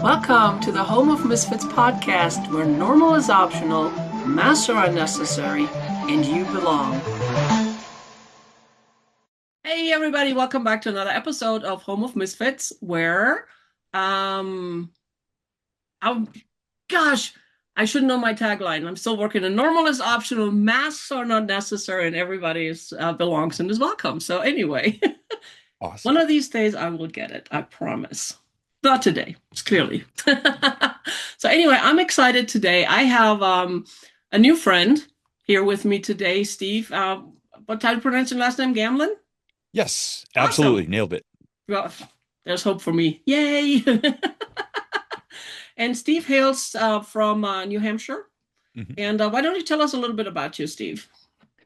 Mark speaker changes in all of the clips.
Speaker 1: Welcome to the Home of Misfits podcast, where normal is optional, masks are unnecessary, and you belong. Hey everybody, welcome back to another episode of Home of Misfits, where oh gosh, I should know my tagline. I'm still working. And normal is optional, masks are not necessary, and everybody belongs and is welcome. So anyway,
Speaker 2: Awesome.
Speaker 1: one of these days I will get it. I promise. Not today, it's clearly. So anyway, I'm excited today. I have a new friend here with me today, Steve. What how do you pronounce your last name? Gamlin?
Speaker 2: Yes,
Speaker 1: Awesome.
Speaker 2: absolutely. Nailed it.
Speaker 1: Well, there's hope for me. Yay! And Steve hails from New Hampshire.
Speaker 2: Mhm.
Speaker 1: And why don't you tell us a little bit about you, Steve?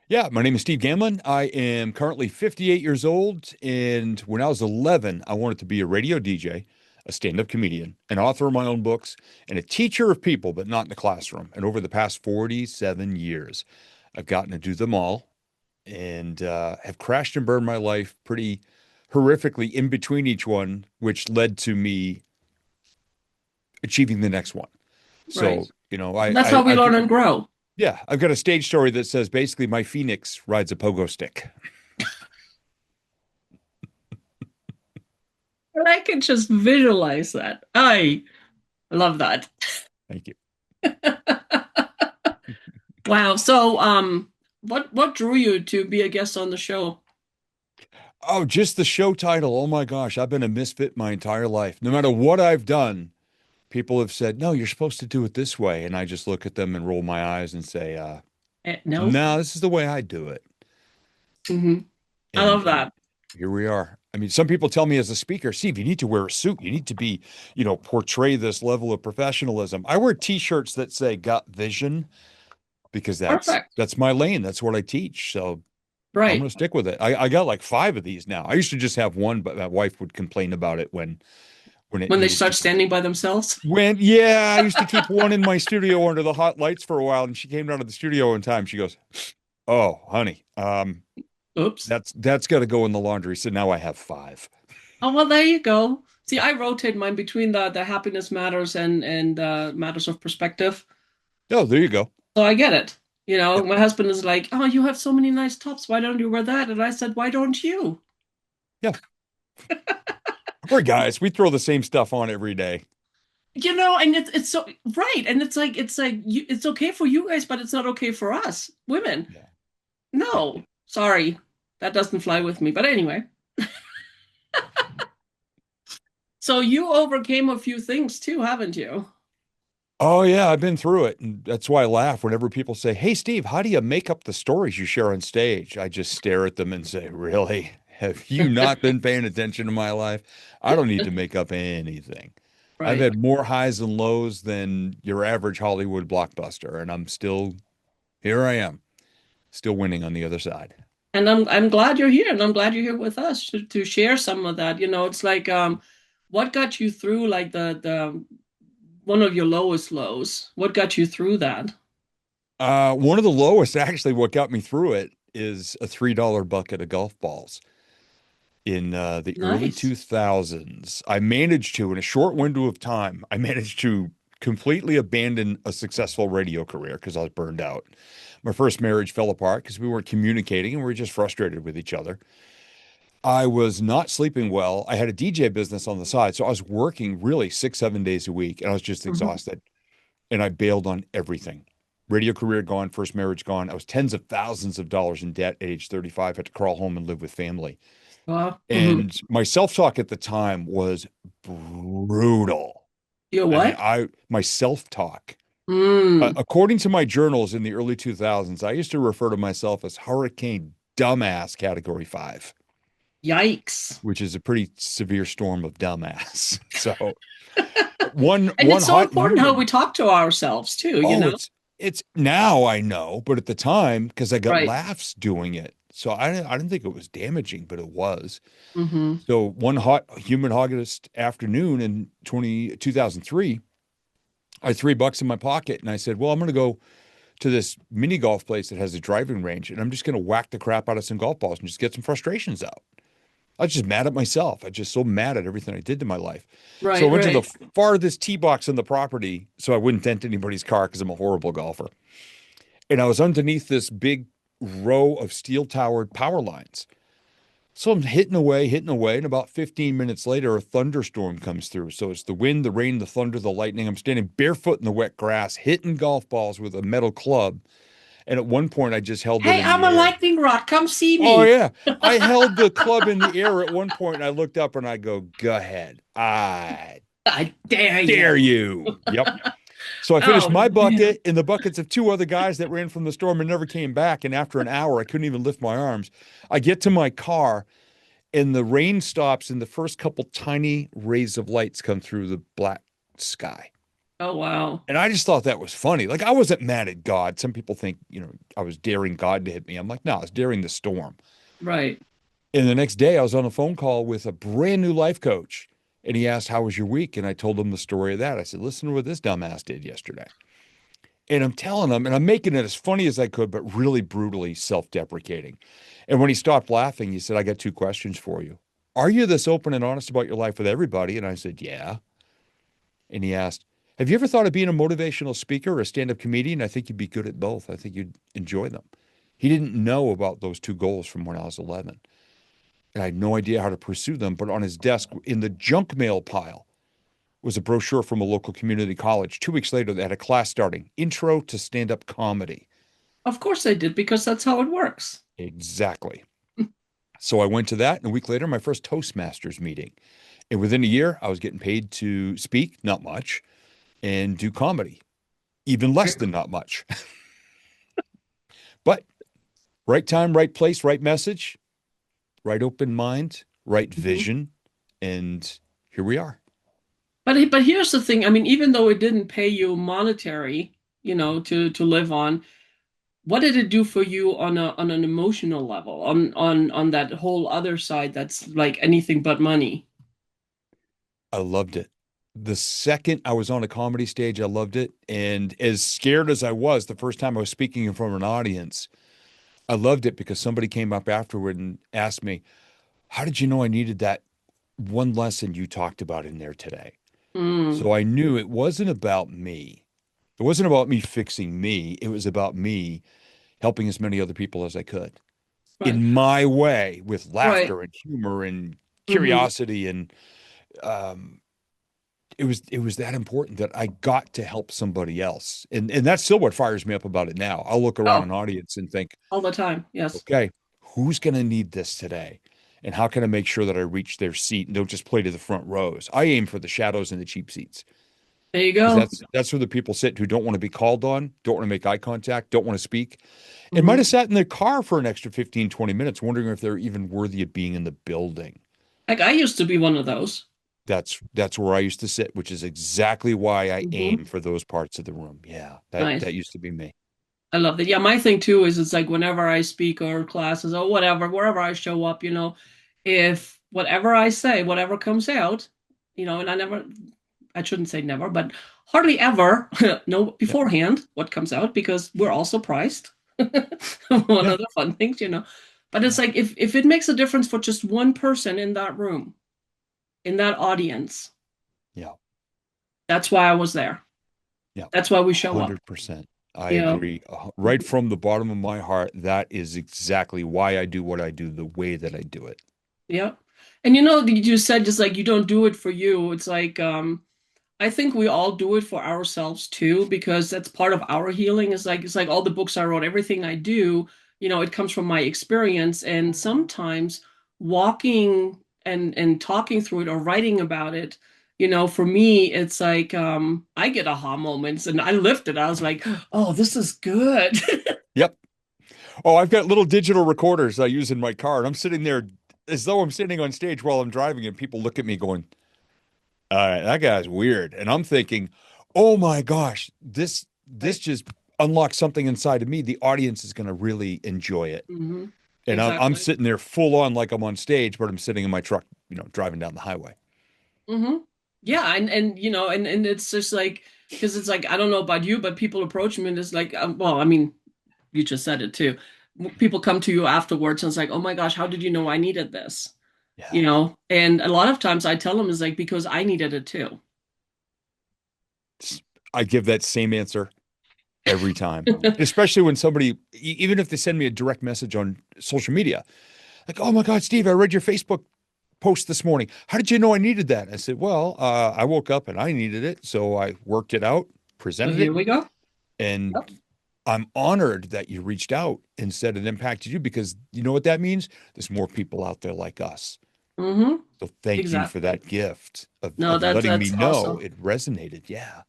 Speaker 2: Yeah, my name is Steve Gamlin. I am currently 58 years old. And when I was 11, I wanted to be a radio DJ, a stand-up comedian, an author of my own books, and a teacher of people, but not in the classroom. And over the past 47 years, I've gotten to do them all and have crashed and burned my life pretty horrifically in between each one, which led to me achieving the next one.
Speaker 1: Right.
Speaker 2: So, you know, I,
Speaker 1: That's how
Speaker 2: I,
Speaker 1: we
Speaker 2: I've
Speaker 1: learn and grow.
Speaker 2: Yeah, I've got a stage story that says basically my phoenix rides a pogo stick.
Speaker 1: And I can just visualize that. I love that.
Speaker 2: Thank you.
Speaker 1: Wow. So, what drew you to be a guest on the show?
Speaker 2: Oh, just the show title. Oh my gosh, I've been a misfit my entire life. No matter what I've done, people have said, "No, you're supposed to do it this way." And I just look at them and roll my eyes and say,
Speaker 1: No.
Speaker 2: "No, this is the way I do it."
Speaker 1: Hmm. I love
Speaker 2: And
Speaker 1: that.
Speaker 2: here we are. I mean, some people tell me as a speaker, Steve, you need to wear a suit. You need to be, portray this level of professionalism. I wear t-shirts that say "Got Vision" because that's
Speaker 1: Perfect.
Speaker 2: that's my lane. That's what I teach. So I'm
Speaker 1: Right.
Speaker 2: gonna stick with it. I got like five of these now. I used to just have one, but my wife would complain about it when it
Speaker 1: When they
Speaker 2: needed to
Speaker 1: start
Speaker 2: be.
Speaker 1: standing by themselves.
Speaker 2: Yeah, I used to keep one in my studio under the hot lights for a while, and she came down to the studio one time. She goes, "Oh, honey,
Speaker 1: Oops.
Speaker 2: that's got to go in the laundry." So now I have five.
Speaker 1: Oh, well, there you go. See, I rotate mine between the happiness matters and matters of perspective.
Speaker 2: Oh, there you go.
Speaker 1: So I get it.
Speaker 2: Yeah,
Speaker 1: My husband is like, "Oh, you have so many nice tops. Why don't you wear that?" And I said, "Why don't you?"
Speaker 2: yeah. We're guys. We throw the same stuff on every day.
Speaker 1: And it's so right, and it's okay for you guys, but it's not okay for us women.
Speaker 2: Yeah, yeah.
Speaker 1: No, sorry, that doesn't fly with me. But anyway, so you overcame a few things too, haven't you?
Speaker 2: Oh yeah, I've been through it, and that's why I laugh whenever people say, "Hey Steve, how do you make up the stories you share on stage?" I just stare at them and say, "Really? Have you not been paying attention to my life? I don't need to make up anything. I've
Speaker 1: Right.
Speaker 2: had more highs and lows than your average Hollywood blockbuster, and I'm still here I am, still winning on the other side."
Speaker 1: And I'm glad you're here, and I'm glad you're here with us to share some of that. It's like what got you through like the one of your lowest lows? What got you through that?
Speaker 2: One of the lowest, actually, what got me through it is a $3 bucket of golf balls. In the early
Speaker 1: Nice.
Speaker 2: 2000s, I managed to, in a short window of time, I managed to completely abandon a successful radio career because I was burned out. My first marriage fell apart because we weren't communicating and we were just frustrated with each other. I was not sleeping well. I had a DJ business on the side, so I was working really 6, 7 days a week, and I was just
Speaker 1: Mhm.
Speaker 2: exhausted. And I bailed on everything. Radio career gone, first marriage gone. I was tens of thousands of dollars in debt at age 35, had to crawl home and live with family.
Speaker 1: Well,
Speaker 2: And my self-talk at the time was brutal.
Speaker 1: you
Speaker 2: I mean,
Speaker 1: what?
Speaker 2: my self-talk,
Speaker 1: Mm,
Speaker 2: according to my journals in the early 2000s, I used to refer to myself as Hurricane Dumbass Category 5,
Speaker 1: yikes.
Speaker 2: which is a pretty severe storm of dumbass. So one
Speaker 1: And
Speaker 2: one
Speaker 1: it's so
Speaker 2: hot
Speaker 1: important how
Speaker 2: human.
Speaker 1: we talk to ourselves too, you
Speaker 2: Oh,
Speaker 1: know?
Speaker 2: it's now I know, but at the time, because I got
Speaker 1: Right.
Speaker 2: laughs doing it. So I didn't think it was damaging, but it was.
Speaker 1: Hmm.
Speaker 2: So one hot humid August afternoon in 2003, I had $3 in my pocket and I said, well, I'm going to go to this mini golf place that has a driving range and I'm just going to whack the crap out of some golf balls and just get some frustrations out. I was just mad at myself. I was just so mad at everything I did to my life. So I
Speaker 1: Right,
Speaker 2: went to the
Speaker 1: right.
Speaker 2: farthest tee box on the property so I wouldn't dent anybody's car because I'm a horrible golfer. And I was underneath this big row of steel towered power lines. So I'm hitting away, and about 15 minutes later, a thunderstorm comes through. So it's the wind, the rain, the thunder, the lightning. I'm standing barefoot in the wet grass, hitting golf balls with a metal club. And at one point, I just held it
Speaker 1: Hey,
Speaker 2: in
Speaker 1: I'm
Speaker 2: the
Speaker 1: a
Speaker 2: air.
Speaker 1: lightning rod. Come see
Speaker 2: Oh,
Speaker 1: me.
Speaker 2: yeah. I held the club in the air at one point, and I looked up and I go, go ahead. I
Speaker 1: I dare
Speaker 2: dare
Speaker 1: you.
Speaker 2: you. Yep. So I finished
Speaker 1: Oh,
Speaker 2: my
Speaker 1: man.
Speaker 2: bucket in the buckets of two other guys that ran from the storm and never came back. And after an hour, I couldn't even lift my arms. I get to my car and the rain stops and the first couple tiny rays of lights come through the black sky.
Speaker 1: Oh, wow.
Speaker 2: And I just thought that was funny. Like I wasn't mad at God. Some people think, I was daring God to hit me. I'm like, no, I was daring the storm.
Speaker 1: Right.
Speaker 2: And the next day I was on a phone call with a brand new life coach. And he asked, how was your week? And I told him the story of that. I said, listen to what this dumbass did yesterday. And I'm telling him, and I'm making it as funny as I could, but really brutally self-deprecating. And when he stopped laughing, he said, I got two questions for you. Are you this open and honest about your life with everybody? And I said, yeah. And he asked, have you ever thought of being a motivational speaker or a stand-up comedian? I think you'd be good at both. I think you'd enjoy them. He didn't know about those two goals from when I was 11. And I had no idea how to pursue them. But on his desk in the junk mail pile was a brochure from a local community college. 2 weeks later, they had a class starting, Intro to Stand-Up Comedy.
Speaker 1: Of course I did, because that's how it works.
Speaker 2: Exactly. So I went to that, and a week later, my first Toastmasters meeting. And within a year, I was getting paid to speak, not much, and do comedy, even less than not much. But right time, right place, right message, right open mind, right
Speaker 1: Mhm.
Speaker 2: vision, and here we are.
Speaker 1: But here's the thing. I mean, even though it didn't pay you monetary, to live on, what did it do for you on an emotional level, on that whole other side that's like anything but money?
Speaker 2: I loved it. The second I was on a comedy stage, I loved it. And as scared as I was the first time I was speaking in front of an audience, I loved it because somebody came up afterward and asked me, how did you know I needed that one lesson you talked about in there today?
Speaker 1: Mm,
Speaker 2: So I knew it wasn't about me. It wasn't about me fixing me. It was about me helping as many other people as I could
Speaker 1: right,
Speaker 2: in my way with
Speaker 1: right.
Speaker 2: laughter and humor and
Speaker 1: Hmm.
Speaker 2: curiosity. And um, it was that important that I got to help somebody else. And that's still what fires me up about it now. I'll look around
Speaker 1: Oh,
Speaker 2: an audience and think,
Speaker 1: all the time. Yes.
Speaker 2: okay, who's going to need this today? And how can I make sure that I reach their seat and don't just play to the front rows? I aim for the shadows and the cheap seats
Speaker 1: There you
Speaker 2: because
Speaker 1: go.
Speaker 2: that's where the people sit who don't want to be called on, don't want to make eye contact, don't want to speak, and might
Speaker 1: Hmm.
Speaker 2: have sat in their car for an extra 15, 20 minutes wondering if they're even worthy of being in the building.
Speaker 1: Like I used to be one of those.
Speaker 2: That's where I used to sit, which is exactly why I
Speaker 1: Hmm.
Speaker 2: aim for those parts of the room. Yeah, that
Speaker 1: Nice.
Speaker 2: used to be me.
Speaker 1: I love that. Yeah, my thing too is it's like whenever I speak or classes or whatever, wherever I show up, if whatever I say, whatever comes out, and I shouldn't say never, but hardly ever know
Speaker 2: Yeah,
Speaker 1: beforehand what comes out because we're all surprised. One
Speaker 2: yeah,
Speaker 1: of the fun things. But it's
Speaker 2: yeah,
Speaker 1: like if it makes a difference for just one person in that room, in that audience,
Speaker 2: yeah,
Speaker 1: that's why I was there.
Speaker 2: yeah.
Speaker 1: That's why we show up.
Speaker 2: 100%. I
Speaker 1: You know.
Speaker 2: agree. Right from the bottom of my heart, that is exactly why I do what I do the way that I do it.
Speaker 1: Yeah. And you said just like you don't do it for you. It's like I think we all do it for ourselves too, because that's part of our healing. It's like all the books I wrote, everything I do, it comes from my experience. And sometimes walking and talking through it or writing about it, for me, it's like I get aha moments and I lived it. I was like, oh, this is good.
Speaker 2: Yep. Oh, I've got little digital recorders I use in my car, and I'm sitting there as though I'm sitting on stage while I'm driving, and people look at me going, that guy's weird. And I'm thinking, oh my gosh, this
Speaker 1: Right.
Speaker 2: just unlocked something inside of me. The audience is going to really enjoy it.
Speaker 1: Hmm.
Speaker 2: And I'm
Speaker 1: Exactly.
Speaker 2: sitting there full on like I'm on stage, but I'm sitting in my truck, driving down the highway.
Speaker 1: Hmm. Yeah, and it's just like because it's like I don't know about you, but people approach me and it's like, well, I mean, you just said it too. People come to you afterwards and it's like, oh my gosh, how did you know I needed this?
Speaker 2: Yeah.
Speaker 1: And a lot of times I tell them is like because I needed it too.
Speaker 2: I give that same answer every time, especially when somebody, even if they send me a direct message on social media, like, "Oh my God, Steve, I read your Facebook post this morning. How did you know I needed that?" I said, "Well, I woke up and I needed it. So I worked it out,
Speaker 1: So
Speaker 2: presented
Speaker 1: here
Speaker 2: it,
Speaker 1: we go.
Speaker 2: and
Speaker 1: Yep.
Speaker 2: I'm honored that you reached out and said it impacted you because you know what that means? There's more people out there like us.
Speaker 1: Mm-hmm.
Speaker 2: So thank you for
Speaker 1: Exactly.
Speaker 2: that gift
Speaker 1: No,
Speaker 2: of letting me
Speaker 1: that's
Speaker 2: know
Speaker 1: awesome.
Speaker 2: it resonated. Yeah.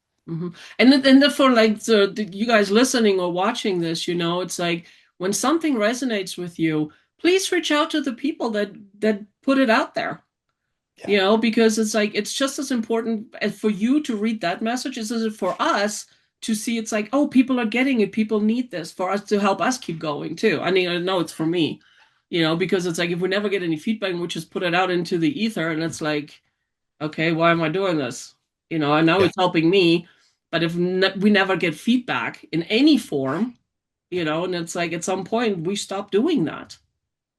Speaker 1: For like you guys listening or watching this, it's like when something resonates with you, please reach out to the people that put it out there.
Speaker 2: Yeah.
Speaker 1: Because it's like it's just as important as for you to read that message as it is for us to see it's like, oh, people are getting it, people need this for us to help us keep going too. I mean, I know it's for me, because it's like if we never get any feedback and we just put it out into the ether and it's like, okay, why am I doing this? I know
Speaker 2: Yeah.
Speaker 1: it's helping me, but if we never get feedback in any form, and it's like at some point we stop doing that.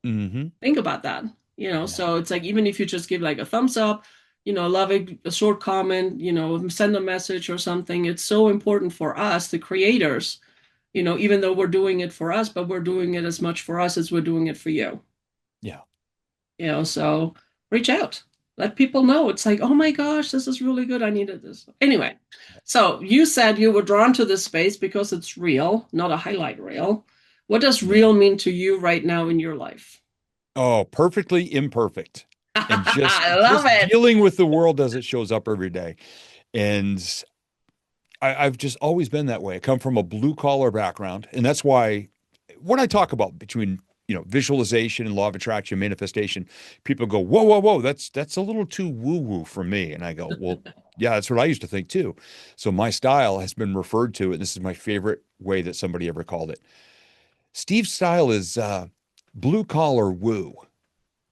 Speaker 2: Hmm.
Speaker 1: Think about that.
Speaker 2: Yeah.
Speaker 1: So it's like even if you just give like a thumbs up, love it, a short comment, send a message or something, it's so important for us, the creators, even though we're doing it for us, but we're doing it as much for us as we're doing it for you.
Speaker 2: Yeah.
Speaker 1: So reach out. Let people know. It's like, oh my gosh, this is really good. I needed this. Anyway, so you said you were drawn to this space because it's real, not a highlight reel. What does
Speaker 2: Yeah.
Speaker 1: real mean to you right now in your life?
Speaker 2: Oh, perfectly imperfect. And just
Speaker 1: I love
Speaker 2: just
Speaker 1: it.
Speaker 2: dealing with the world as it shows up every day. And I've just always been that way. I come from a blue collar background, and that's why when I talk about between visualization and law of attraction manifestation, people go, "Whoa, whoa, whoa, that's a little too woo woo for me." And I go, "Well, yeah, that's what I used to think too." So my style has been referred to, and this is my favorite way that somebody ever called it. Steve's style is blue collar woo,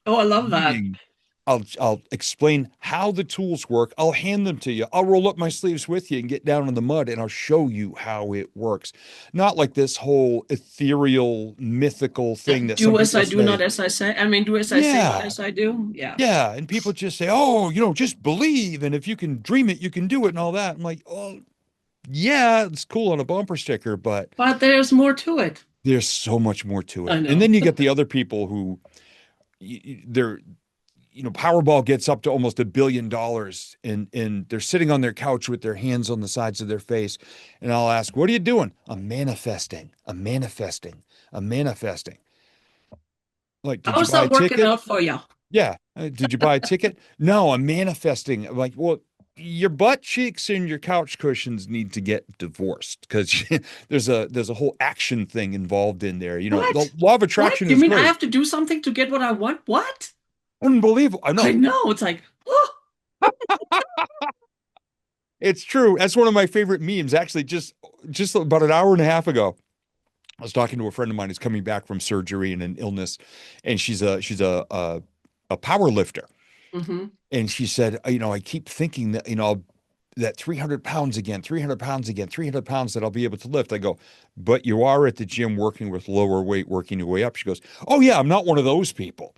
Speaker 1: Oh, I love that.
Speaker 2: meaning I'll explain how the tools work. I'll hand them to you. I'll roll up my sleeves with you and get down in the mud and I'll show you how it works. Not like this whole ethereal, mythical thing that some
Speaker 1: Do as
Speaker 2: people
Speaker 1: I do, not
Speaker 2: say,
Speaker 1: as I say. I mean, do as I say, not
Speaker 2: yeah,
Speaker 1: as I do. Yeah.
Speaker 2: yeah. And people just say, oh, just believe. And if you can dream it, you can do it and all that. I'm like, oh, yeah, it's cool on a bumper sticker, but
Speaker 1: But there's more to it.
Speaker 2: there's so much more to
Speaker 1: I
Speaker 2: it. And
Speaker 1: know.
Speaker 2: then you get the other people who they're Powerball gets up to almost $1 billion and they're sitting on their couch with their hands on the sides of their face. And I'll ask, what are you doing? I'm manifesting. I'm manifesting. I'm manifesting. Like, did you
Speaker 1: How's
Speaker 2: buy a
Speaker 1: that working
Speaker 2: ticket?
Speaker 1: out for you?
Speaker 2: Yeah. Did you buy a ticket? No, I'm manifesting. I'm like, well, your butt cheeks and your couch cushions need to get divorced because there's a whole action thing involved in there. The
Speaker 1: What?
Speaker 2: law of
Speaker 1: What?
Speaker 2: attraction
Speaker 1: You
Speaker 2: is
Speaker 1: mean I
Speaker 2: great.
Speaker 1: have to do something to get what I want? What?
Speaker 2: Unbelievable. I
Speaker 1: I
Speaker 2: know.
Speaker 1: know. It's like, oh,
Speaker 2: It's true. That's one of my favorite memes. Actually, just about an hour and a half ago, I was talking to a friend of mine who's coming back from surgery and an illness, and she's a power lifter.
Speaker 1: hmm.
Speaker 2: And she said, I keep thinking that, that 300 pounds again, 300 pounds again, 300 pounds that I'll be able to lift. I go, but you are at the gym working with lower weight, working your way up. She goes, oh yeah, I'm not one of those people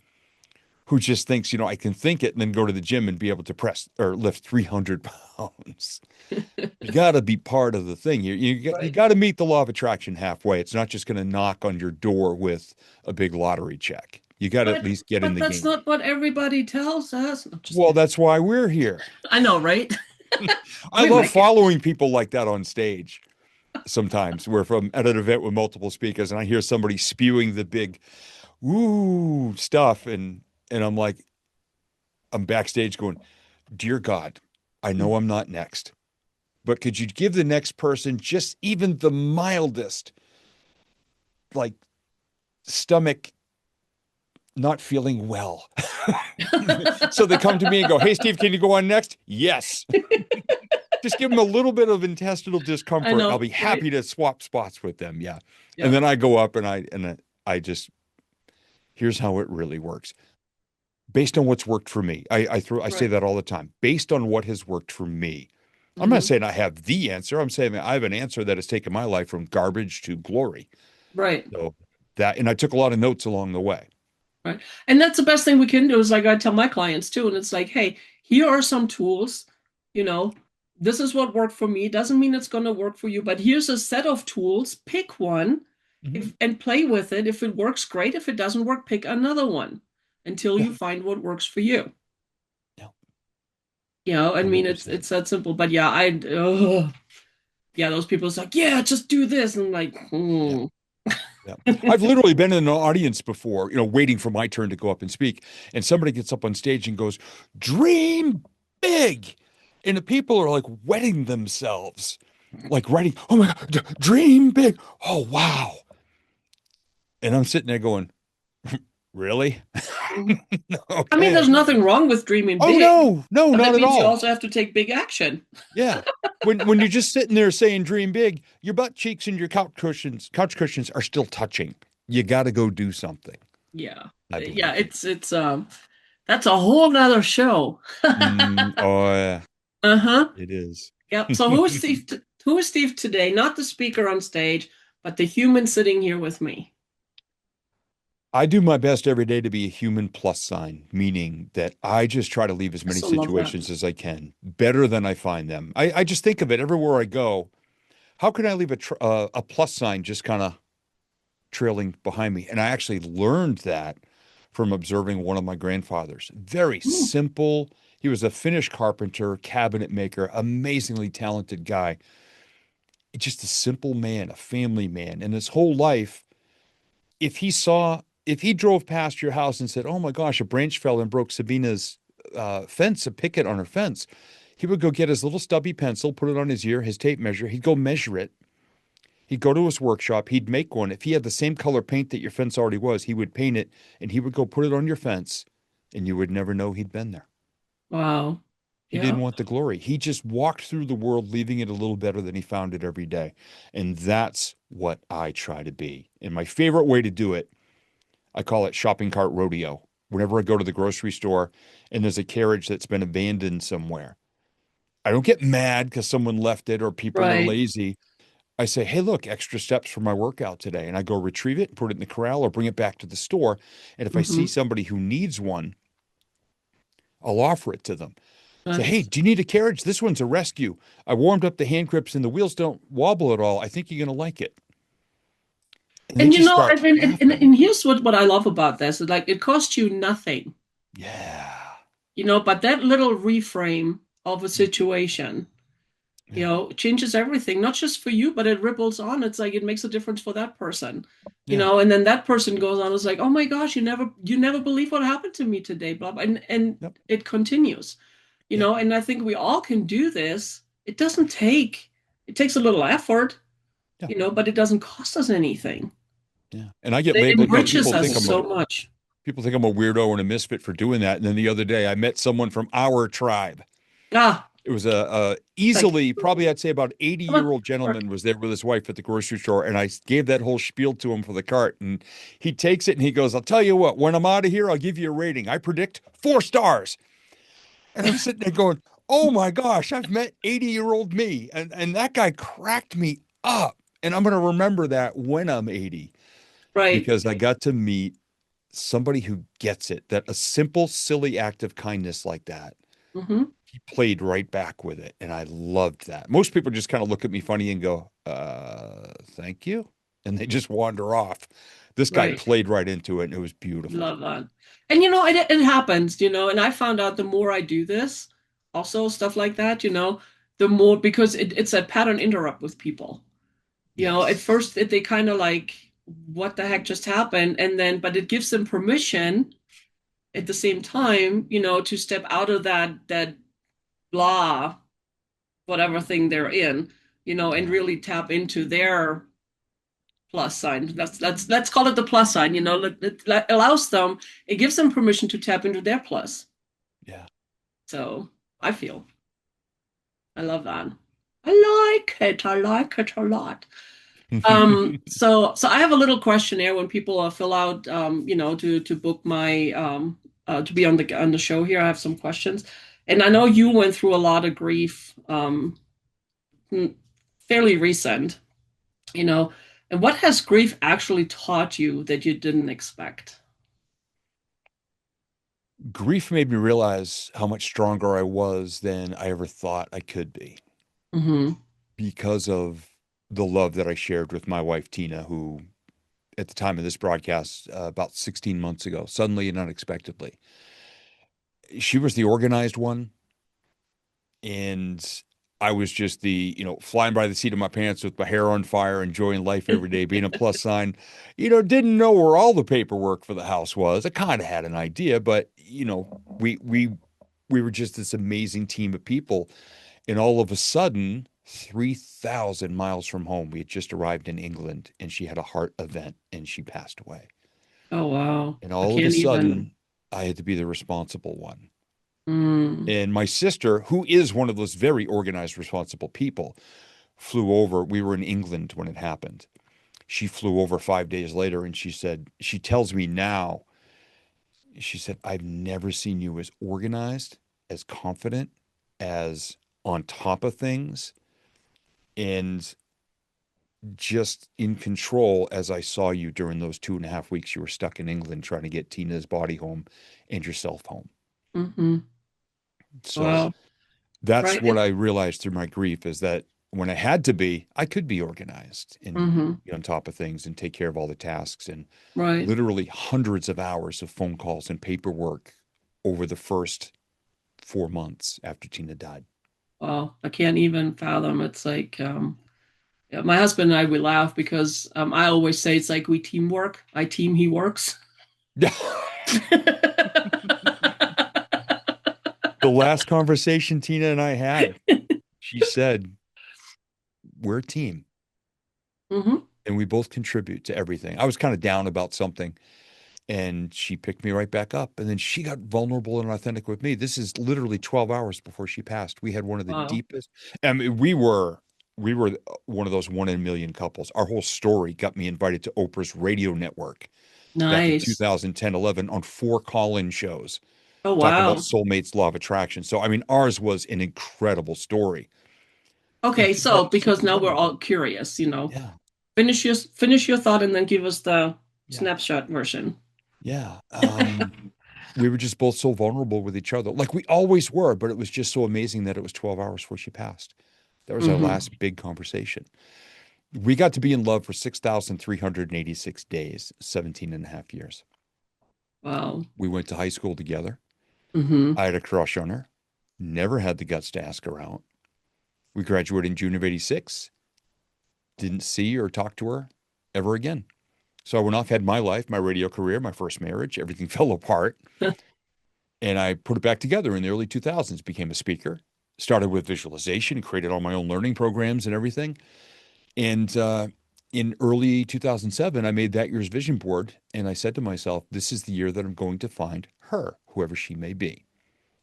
Speaker 2: who just thinks, I can think it and then go to the gym and be able to press or lift 300 pounds. You got to be part of the thing. You
Speaker 1: Right.
Speaker 2: got to meet the law of attraction halfway. It's not just going to knock on your door with a big lottery check. You got to at
Speaker 1: But
Speaker 2: least get in
Speaker 1: but
Speaker 2: the
Speaker 1: that's
Speaker 2: game.
Speaker 1: not what everybody tells us. I'm just
Speaker 2: Well,
Speaker 1: kidding.
Speaker 2: that's why we're here.
Speaker 1: I know, right?
Speaker 2: I
Speaker 1: We
Speaker 2: love
Speaker 1: make it.
Speaker 2: following people like that on stage. Sometimes we're from at an event with multiple speakers, and I hear somebody spewing the big "ooh" stuff, and I'm backstage going, "Dear God, I know I'm not next, but could you give the next person just even the mildest like stomach not feeling well?" So they come to me and go, "Hey, Steve, can you go on next?" Yes. Just give them a little bit of intestinal
Speaker 1: I
Speaker 2: discomfort. I'll
Speaker 1: know,
Speaker 2: be
Speaker 1: right?
Speaker 2: happy to swap spots with them. Yeah. And
Speaker 1: Yeah.
Speaker 2: then I go up and I just here's how it really works. Based on what's worked for me. I say
Speaker 1: Right.
Speaker 2: that all the time. Based on what has worked for me. I'm not
Speaker 1: Hmm.
Speaker 2: saying I have the answer. I'm saying I have an answer that has taken my life from garbage to glory.
Speaker 1: Right.
Speaker 2: So that and I took a lot of notes along the way.
Speaker 1: Right. And that's the best thing we can do is like I tell my clients too. And it's like, hey, here are some tools, you know, this is what worked for me. Doesn't mean it's going to work for you, but here's a set of tools. Pick one
Speaker 2: Mhm.
Speaker 1: if, and play with it. If it works, great. If it doesn't work, pick another one until
Speaker 2: Yeah.
Speaker 1: you find what works for you.
Speaker 2: Yeah.
Speaker 1: I mean, it's
Speaker 2: 100%.
Speaker 1: that simple. But yeah, yeah, those people it's like, yeah, just do this. And I'm like,
Speaker 2: Yeah.
Speaker 1: hmm.
Speaker 2: Yeah. I've literally been in an audience before, waiting for my turn to go up and speak. And somebody gets up on stage and goes, dream big. And the people are like wetting themselves, like writing, oh my God, dream big. Oh, wow. And I'm sitting there going, really?
Speaker 1: I mean,
Speaker 2: Okay.
Speaker 1: there's nothing wrong with dreaming
Speaker 2: Oh,
Speaker 1: big,
Speaker 2: no, no,
Speaker 1: but
Speaker 2: not
Speaker 1: that
Speaker 2: at
Speaker 1: means you
Speaker 2: all.
Speaker 1: also have to take big action.
Speaker 2: Yeah. When you're just sitting there saying dream big, your butt cheeks and your couch cushions are still touching. You got to go do something,
Speaker 1: Yeah.
Speaker 2: I
Speaker 1: Yeah,
Speaker 2: believe.
Speaker 1: it's that's a whole nother show.
Speaker 2: Oh, yeah,
Speaker 1: Uh-huh.
Speaker 2: it is.
Speaker 1: Yep. So who is Steve today? Not the speaker on stage, but the human sitting here with me.
Speaker 2: I do my best every day to be a human plus sign, meaning that I just try to leave as
Speaker 1: I
Speaker 2: many
Speaker 1: so love that.
Speaker 2: situations as I can better than I find them. I just think of it everywhere I go. How can I leave a plus sign just kind of trailing behind me? And I actually learned that from observing one of my grandfathers. Very
Speaker 1: Hmm.
Speaker 2: simple. He was a Finnish carpenter, cabinet maker, amazingly talented guy. Just a simple man, a family man. And his whole life, if he drove past your house and said, "Oh my gosh, a branch fell and broke Sabina's fence, a picket on her fence," he would go get his little stubby pencil, put it on his ear, his tape measure. He'd go measure it. He'd go to his workshop. He'd make one. If he had the same color paint that your fence already was, he would paint it and he would go put it on your fence, and you would never know he'd been there.
Speaker 1: Wow.
Speaker 2: He didn't
Speaker 1: Yeah.
Speaker 2: want the glory. He just walked through the world leaving it a little better than he found it every day. And that's what I try to be. And my favorite way to do it, I call it shopping cart rodeo. Whenever I go to the grocery store and there's a carriage that's been abandoned somewhere, I don't get mad because someone left it or people are
Speaker 1: Right.
Speaker 2: lazy. I say, hey, look, extra steps for my workout today. And I go retrieve it and put it in the corral or bring it back to the store. And if I see
Speaker 1: Mm-hmm.
Speaker 2: somebody who needs one, I'll offer it to them. Say, hey,
Speaker 1: Nice.
Speaker 2: do you need a carriage? This one's a rescue. I warmed up the hand grips and the wheels don't wobble at all. I think you're going to like it. And they
Speaker 1: And
Speaker 2: just
Speaker 1: I
Speaker 2: start
Speaker 1: mean,
Speaker 2: laughing.
Speaker 1: and here's what I love about this. Like it costs you nothing,
Speaker 2: Yeah.
Speaker 1: but that little reframe of a situation,
Speaker 2: Yeah.
Speaker 1: changes everything, not just for you, but it ripples on. It's like it makes a difference for that person,
Speaker 2: Yeah.
Speaker 1: and then that person goes on, it's like, oh my gosh, you never believe what happened to me today, blah, blah. And
Speaker 2: Yep.
Speaker 1: it continues,
Speaker 2: Yep.
Speaker 1: and I think we all can do this. It takes a little effort,
Speaker 2: Yeah.
Speaker 1: but it doesn't cost us anything.
Speaker 2: Yeah. And I get
Speaker 1: It
Speaker 2: labeled,
Speaker 1: enriches us so much.
Speaker 2: people think I'm a weirdo and a misfit for doing that. And then the other day I met someone from our tribe.
Speaker 1: Ah,
Speaker 2: It was a
Speaker 1: like,
Speaker 2: easily, probably I'd say about
Speaker 1: come on.
Speaker 2: 80-year-old
Speaker 1: Work.
Speaker 2: gentleman was there with his wife at the grocery store. And I gave that whole spiel to him for the cart. And he takes it and he goes, I'll tell you what, when I'm out of here, I'll give you a rating. I predict 4 stars. And I'm sitting there going, oh my gosh, I've met 80-year-old me. And that guy cracked me up. And I'm going to remember that when I'm 80
Speaker 1: Right.
Speaker 2: because I got to meet somebody who gets it, that a simple, silly act of kindness like that,
Speaker 1: Hmm.
Speaker 2: he played right back with it. And I loved that. Most people just kind of look at me funny and go, thank you. And they just wander off. This guy
Speaker 1: Right.
Speaker 2: played right into it and it was beautiful.
Speaker 1: Love that. And it happens, and I found out the more I do this, also stuff like that, the more because it's a pattern interrupt with people. At
Speaker 2: Yes.
Speaker 1: first they kind of like, what the heck just happened? And then, but it gives them permission at the same time, to step out of that blah, whatever thing they're in, and
Speaker 2: Yeah.
Speaker 1: really tap into their plus sign. Let's call it the plus sign. It allows them, it gives them permission to tap into their plus.
Speaker 2: Yeah.
Speaker 1: So I feel I love that. I like it. I like it a lot. So I have a little questionnaire when people fill out, to book my to be on the show here. I have some questions, and I know you went through a lot of grief, fairly recent, you know. And what has grief actually taught you that you didn't expect?
Speaker 2: Grief made me realize how much stronger I was than I ever thought I could be
Speaker 1: Mm-hmm.
Speaker 2: because of the love that I shared with my wife, Tina, who at the time of this broadcast, about 16 months ago, suddenly and unexpectedly, she was the organized one. And I was just the, flying by the seat of my pants with my hair on fire, enjoying life every day, being a plus sign, didn't know where all the paperwork for the house was. I kind of had an idea, but we were just this amazing team of people. And all of a sudden, 3,000 miles from home, we had just arrived in England and she had a heart event and she passed away.
Speaker 1: Oh, wow.
Speaker 2: And
Speaker 1: I
Speaker 2: all of a
Speaker 1: can't even.
Speaker 2: sudden, I had to be the responsible one.
Speaker 1: Mm.
Speaker 2: And my sister, who is one of those very organized, responsible people, flew over. We were in England when it happened. She flew over 5 days later and she tells me now, she said, I've never seen you as organized, as confident, as on top of things, and just in control as I saw you during those 2.5 weeks you were stuck in England trying to get Tina's body home and yourself home.
Speaker 1: Mm-hmm.
Speaker 2: So
Speaker 1: Wow.
Speaker 2: that's
Speaker 1: Right.
Speaker 2: what I realized through my grief is that when I had to be, I could be organized and
Speaker 1: Mm-hmm.
Speaker 2: be on top of things and take care of all the tasks and
Speaker 1: Right.
Speaker 2: literally hundreds of hours of phone calls and paperwork over the first 4 months after Tina died.
Speaker 1: Wow. I can't even fathom. It's like, yeah, my husband and I, we laugh because I always say it's like we teamwork. I team, he works.
Speaker 2: The last conversation Tina and I had, she said, we're a team
Speaker 1: Hmm.
Speaker 2: and we both contribute to everything. I was kind of down about something and she picked me right back up. And then she got vulnerable and authentic with me. This is literally 12 hours before she passed. We had one of the
Speaker 1: Wow.
Speaker 2: deepest, I mean, we were one of those 1 in a million couples. Our whole story got me invited to Oprah's radio network back in
Speaker 1: Nice.
Speaker 2: 2010, 11 on 4 call-in shows
Speaker 1: Oh,
Speaker 2: talking about
Speaker 1: wow.
Speaker 2: soulmates, law of attraction. So, I mean, ours was an incredible story. And
Speaker 1: Okay,
Speaker 2: she got
Speaker 1: so because
Speaker 2: super
Speaker 1: now we're
Speaker 2: vulnerable.
Speaker 1: all curious,
Speaker 2: Yeah.
Speaker 1: finish your thought and then give us the
Speaker 2: Yeah.
Speaker 1: snapshot version.
Speaker 2: Yeah. We were just both so vulnerable with each other, like we always were, but it was just so amazing that it was 12 hours before she passed. That was our
Speaker 1: Hmm.
Speaker 2: last big conversation. We got to be in love for 6,386 days, 17 and a half years.
Speaker 1: Wow.
Speaker 2: We went to high school together.
Speaker 1: Hmm.
Speaker 2: I had a crush on her, never had the guts to ask her out. We graduated in June of 86, didn't see or talk to her ever again. So I went off, had my life, my radio career, my first marriage, everything fell apart. And I put it back together in the early 2000s, became a speaker, started with visualization, created all my own learning programs and everything. And in early 2007, I made that year's vision board. And I said to myself, this is the year that I'm going to find her, whoever she may be.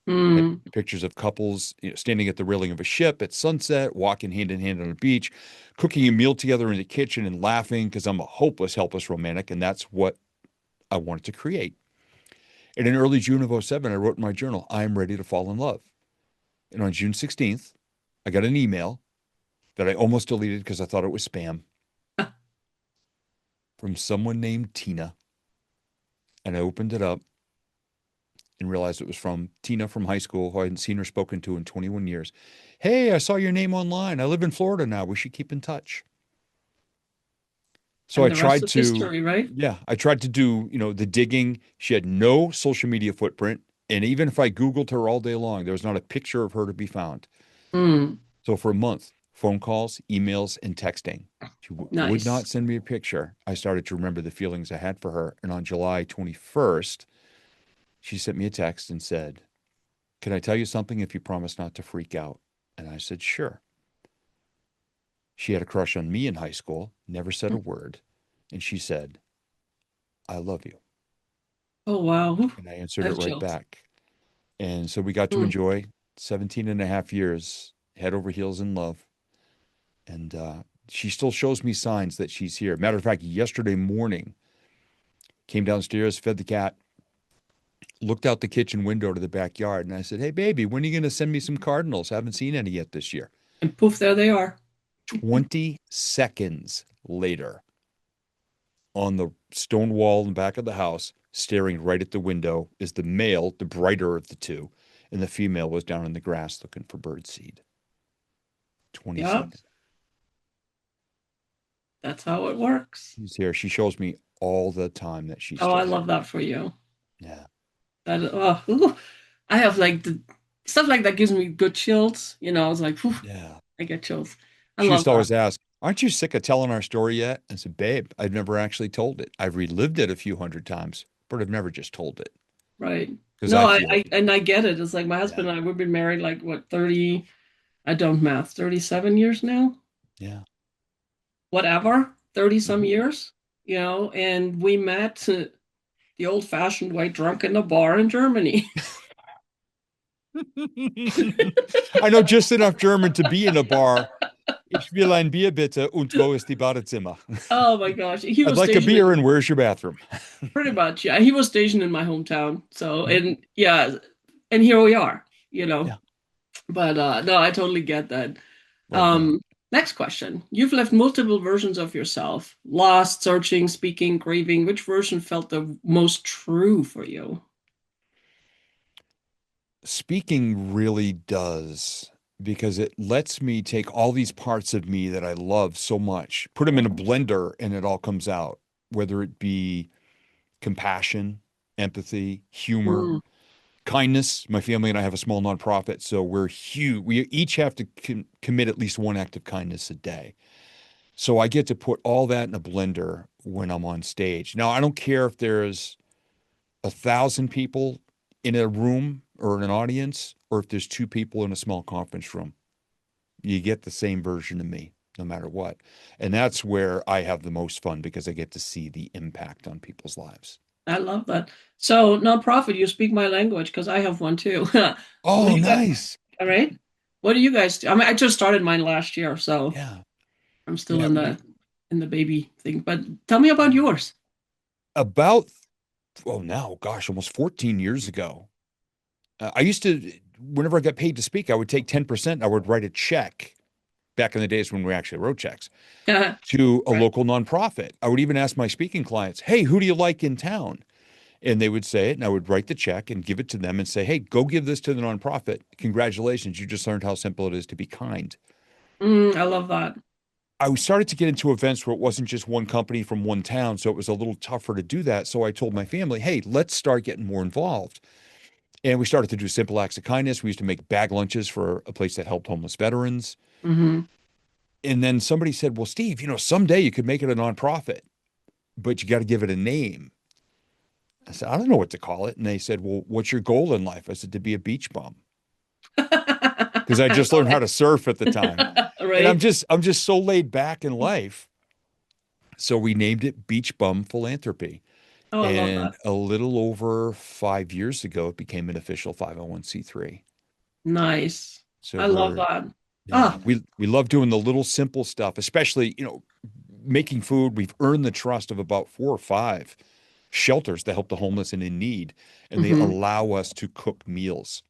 Speaker 2: Had
Speaker 1: Mm.
Speaker 2: pictures of couples, standing at the railing of a ship at sunset, walking hand in hand on a beach, cooking a meal together in the kitchen and laughing because I'm a hopeless, helpless romantic. And that's what I wanted to create. And in early June of '07, I wrote in my journal, I am ready to fall in love. And on June 16th, I got an email that I almost deleted because I thought it was spam from someone named Tina. And I opened it up and realized it was from Tina from high school, who I hadn't seen or spoken to in 21 years. Hey, I saw your name online. I live in Florida now. We should keep in touch. So
Speaker 1: And
Speaker 2: I
Speaker 1: the rest
Speaker 2: tried
Speaker 1: is
Speaker 2: to,
Speaker 1: history, right?
Speaker 2: yeah, I tried to do, the digging. She had no social media footprint. And even if I Googled her all day long, there was not a picture of her to be found.
Speaker 1: Mm.
Speaker 2: So for a month, phone calls, emails, and texting. She would not
Speaker 1: Nice.
Speaker 2: send me a picture. I started to remember the feelings I had for her. And on July 21st, she sent me a text and said, can I tell you something if you promise not to freak out? And I said, sure. She had a crush on me in high school, never said a word. And she said, I love you.
Speaker 1: Oh, wow. Whew.
Speaker 2: And I answered
Speaker 1: I
Speaker 2: it
Speaker 1: have
Speaker 2: right
Speaker 1: chills.
Speaker 2: back. And so we got to
Speaker 1: Mm.
Speaker 2: enjoy 17 and a half years, head over heels in love. And she still shows me signs that she's here. Matter of fact, yesterday morning, came downstairs, fed the cat, looked out the kitchen window to the backyard, and I said, hey, baby, when are you going to send me some cardinals? I haven't seen any yet this year.
Speaker 1: And poof, there they are.
Speaker 2: 20 seconds later, on the stone wall in the back of the house, staring right at the window is the male, the brighter of the two, and the female was down in the grass looking for birdseed. 20
Speaker 1: Yep,
Speaker 2: seconds.
Speaker 1: that's how it works.
Speaker 2: She's here. She shows me all the time that she's
Speaker 1: Oh, I
Speaker 2: still
Speaker 1: love
Speaker 2: here.
Speaker 1: that for you.
Speaker 2: Yeah.
Speaker 1: That ooh, I have like the stuff like that gives me good chills. I was like, whew,
Speaker 2: Yeah.
Speaker 1: I get chills. I
Speaker 2: She used
Speaker 1: love
Speaker 2: to
Speaker 1: that.
Speaker 2: always ask, "Aren't you sick of telling our story yet?" I said, "Babe, I've never actually told it. I've relived it a few hundred times, but I've never just told it
Speaker 1: Right.
Speaker 2: because
Speaker 1: No,
Speaker 2: I
Speaker 1: I,
Speaker 2: feel
Speaker 1: I
Speaker 2: it."
Speaker 1: and I get it. It's like my
Speaker 2: Yeah.
Speaker 1: husband and I, we've been married like what, 30, I don't math, 37 years now?
Speaker 2: Yeah.
Speaker 1: Whatever, 30 some
Speaker 2: Mhm.
Speaker 1: years, and we met the old-fashioned way, drunk in a bar in Germany.
Speaker 2: I know just enough German to be in a bar. Ich will ein Bier bitte und wo ist die Badezimmer?
Speaker 1: Oh my gosh. He
Speaker 2: I'd
Speaker 1: was
Speaker 2: like a
Speaker 1: stationed
Speaker 2: beer
Speaker 1: in
Speaker 2: and where's your bathroom?
Speaker 1: pretty much, yeah. He was stationed in my hometown. So, and yeah, and here we are, you know.
Speaker 2: Yeah.
Speaker 1: But no, I totally get that.
Speaker 2: Love that.
Speaker 1: Next question. You've left multiple versions of yourself, lost, searching, speaking, grieving. Which version felt the most true for you?
Speaker 2: Speaking really does because it lets me take all these parts of me that I love so much, put them in a blender, and it all comes out, whether it be compassion, empathy, humor,
Speaker 1: Mm,
Speaker 2: kindness. My family and I have a small nonprofit, so we're huge. We each have to commit at least one act of kindness a day. So I get to put all that in a blender when I'm on stage. Now, I don't care if there's 1,000 people in a room or in an audience, or if there's two people in a small conference room. You get the same version of me, no matter what. And that's where I have the most fun because I get to see the impact on people's lives.
Speaker 1: I love that. So, nonprofit, you speak my language because I have one too. What do
Speaker 2: Oh,
Speaker 1: you got?
Speaker 2: nice.
Speaker 1: All right. What do you guys do? I mean, I just started mine last year, so
Speaker 2: Yeah.
Speaker 1: I'm still
Speaker 2: Yeah.
Speaker 1: in the baby thing. But tell me about yours.
Speaker 2: About, oh, now, gosh, almost 14 years ago, I used to, whenever I got paid to speak, I would take 10%. I would write a check back in the days when we actually wrote checks to a
Speaker 1: Right.
Speaker 2: local nonprofit. I would even ask my speaking clients, "Hey, who do you like in town?" And they would say it, and I would write the check and give it to them and say, "Hey, go give this to the nonprofit. Congratulations, you just learned how simple it is to be kind."
Speaker 1: I love that.
Speaker 2: I started to get into events where it wasn't just one company from one town, so it was a little tougher to do that. So I told my family, "Hey, let's start getting more involved." And we started to do simple acts of kindness. We used to make bag lunches for a place that helped homeless veterans.
Speaker 1: Hmm.
Speaker 2: And then somebody said, "Well, Steve, someday you could make it a nonprofit, but you got to give it a name." I said, "I don't know what to call it." And they said, "Well, what's your goal in life?" I said, "To be a beach bum." Because I
Speaker 1: I
Speaker 2: just
Speaker 1: love
Speaker 2: learned how to surf at the time.
Speaker 1: it.
Speaker 2: And I'm
Speaker 1: Right?
Speaker 2: just I'm just so laid back in life. So we named it Beach Bum Philanthropy.
Speaker 1: Oh, I love
Speaker 2: And
Speaker 1: that.
Speaker 2: a little over 5 years ago, it became an official 501(c)(3).
Speaker 1: Nice.
Speaker 2: So
Speaker 1: I love that.
Speaker 2: yeah,
Speaker 1: Ah,
Speaker 2: we love doing the little simple stuff, especially, making food. We've earned the trust of about 4 or 5 shelters that help the homeless and in need, and they
Speaker 1: hmm.
Speaker 2: allow us to cook meals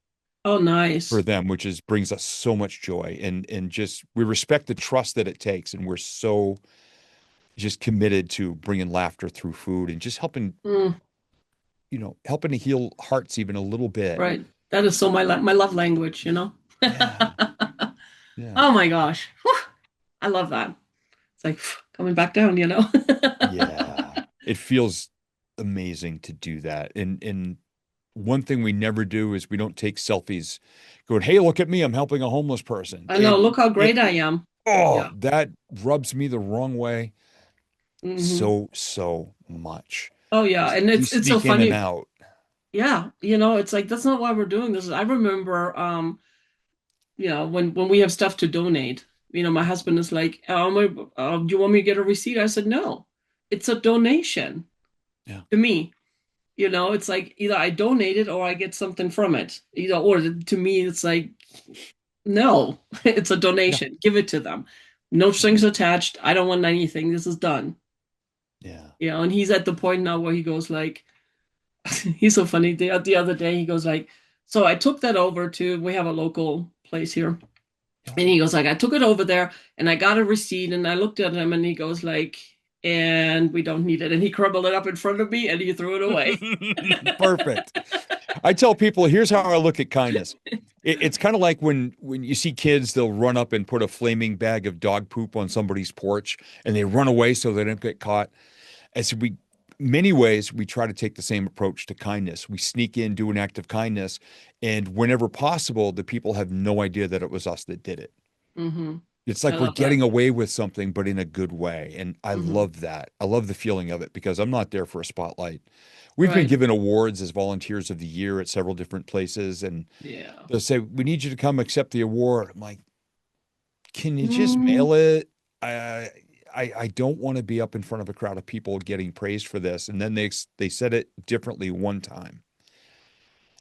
Speaker 1: Oh,
Speaker 2: for
Speaker 1: nice.
Speaker 2: them, which is brings us so much joy, and just we respect the trust that it takes, and we're so just committed to bringing laughter through food and just
Speaker 1: Mm,
Speaker 2: helping to heal hearts even a little bit.
Speaker 1: right. That is so my love language.
Speaker 2: Yeah, yeah,
Speaker 1: Oh my gosh. Whew. I love that. It's like coming back down.
Speaker 2: yeah. It feels amazing to do that. And one thing we never do is we don't take selfies going, "Hey, look at me, I'm helping a homeless person."
Speaker 1: I know.
Speaker 2: It
Speaker 1: Look how
Speaker 2: it
Speaker 1: great I am.
Speaker 2: oh,
Speaker 1: Yeah.
Speaker 2: that rubs me the wrong way
Speaker 1: Hmm.
Speaker 2: so much.
Speaker 1: Oh yeah. And
Speaker 2: You
Speaker 1: it's so
Speaker 2: sneak in and
Speaker 1: funny.
Speaker 2: out.
Speaker 1: Yeah. It's like that's not why we're doing this. I remember when we have stuff to donate, my husband is like, do you want me to get a receipt? I said, no, it's a donation
Speaker 2: Yeah.
Speaker 1: to me. It's like either I donate it or I get something from it. Or to me, it's like, no, it's a
Speaker 2: Yeah.
Speaker 1: donation. Give it to them. No strings attached. I don't want anything. This is done.
Speaker 2: Yeah.
Speaker 1: And he's at the point now where he goes like, he's so funny. The other day he goes like, so I took that over to, we have a local place here.
Speaker 2: Yeah.
Speaker 1: And he goes like, I took it over there and I got a receipt and I looked at him and he goes like, and we don't need it. And he crumbled it up in front of me and he threw it away.
Speaker 2: Perfect. I tell people, here's how I look at kindness. It's kind of like when you see kids, they'll run up and put a flaming bag of dog poop on somebody's porch and they run away so they don't get caught. As we many ways we try to take the same approach to kindness. We sneak in, do an act of kindness, and whenever possible, the people have no idea that it was us that did it.
Speaker 1: Hmm.
Speaker 2: It's
Speaker 1: I
Speaker 2: like we're
Speaker 1: love that.
Speaker 2: getting away with something, but in a good way. And I
Speaker 1: Hmm.
Speaker 2: love that. I love the feeling of it because I'm not there for a spotlight. We've been
Speaker 1: Right.
Speaker 2: given awards as volunteers of the year at several different places, and
Speaker 1: Yeah.
Speaker 2: they'll say, "We need you to come accept the award." I'm like, "Can you just
Speaker 1: Mm,
Speaker 2: mail it?" I don't want to be up in front of a crowd of people getting praised for this. And then they said it differently one time.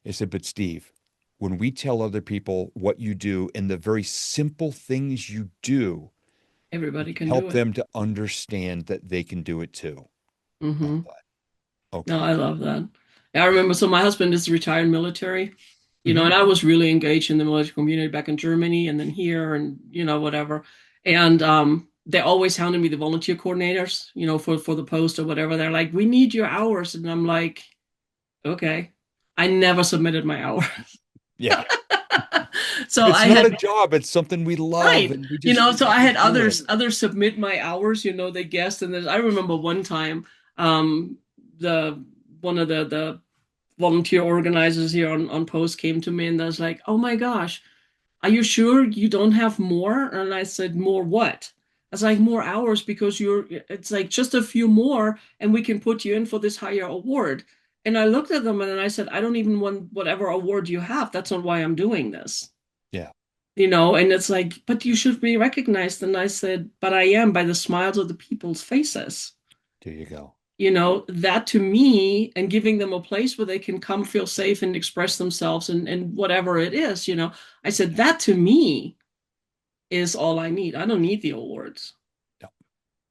Speaker 2: They said, "But Steve, when we tell other people what you do and the very simple things you do, you
Speaker 1: everybody
Speaker 2: can
Speaker 1: can do
Speaker 2: help
Speaker 1: it.
Speaker 2: them to understand that they can do it too." I
Speaker 1: Hmm.
Speaker 2: thought,
Speaker 1: No,
Speaker 2: okay.
Speaker 1: I love that. I remember, so my husband is retired military,
Speaker 2: Hmm.
Speaker 1: and I was really engaged in the military community back in Germany and then here and, whatever. And they always hounded me, the volunteer coordinators, for the post or whatever. They're like, we need your hours. And I'm like, okay. I never submitted my hours.
Speaker 2: Yeah.
Speaker 1: So
Speaker 2: It's
Speaker 1: I
Speaker 2: not
Speaker 1: had
Speaker 2: a job, it's something we love
Speaker 1: Right.
Speaker 2: and we
Speaker 1: So
Speaker 2: just
Speaker 1: I
Speaker 2: we
Speaker 1: had
Speaker 2: do it.
Speaker 1: others submit my hours, they guessed. And then I remember one time, um, the one of the volunteer organizers here on post came to me and was like, "Oh my gosh, are you sure you don't have more?" And I said, "More what?" I was like, "More hours because it's like just a few more and we can put you in for this higher award." And I looked at them and then I said, "I don't even want whatever award you have. That's not why I'm doing this."
Speaker 2: Yeah.
Speaker 1: And it's like, "But you should be recognized." And I said, "But I am by the smiles of the people's faces."
Speaker 2: There you go.
Speaker 1: That to me, and giving them a place where they can come feel safe and express themselves and whatever it is, I said,
Speaker 2: Yeah.
Speaker 1: that to me is all I need. I don't need the awards,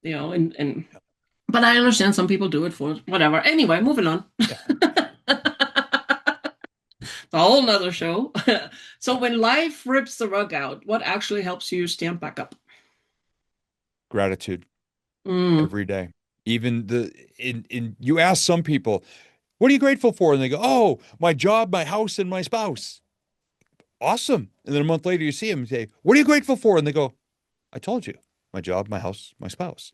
Speaker 2: Yeah.
Speaker 1: and but I understand some people do it for whatever. Anyway, moving on.
Speaker 2: Yeah.
Speaker 1: It's a whole nother show. So when life rips the rug out, what actually helps you stand back up?
Speaker 2: Gratitude
Speaker 1: Mm,
Speaker 2: every day. Even in you ask some people, what are you grateful for? And they go, "Oh, my job, my house, and my spouse." Awesome. And then a month later you see them and say, "What are you grateful for?" And they go, "I told you. My job, my house, my spouse."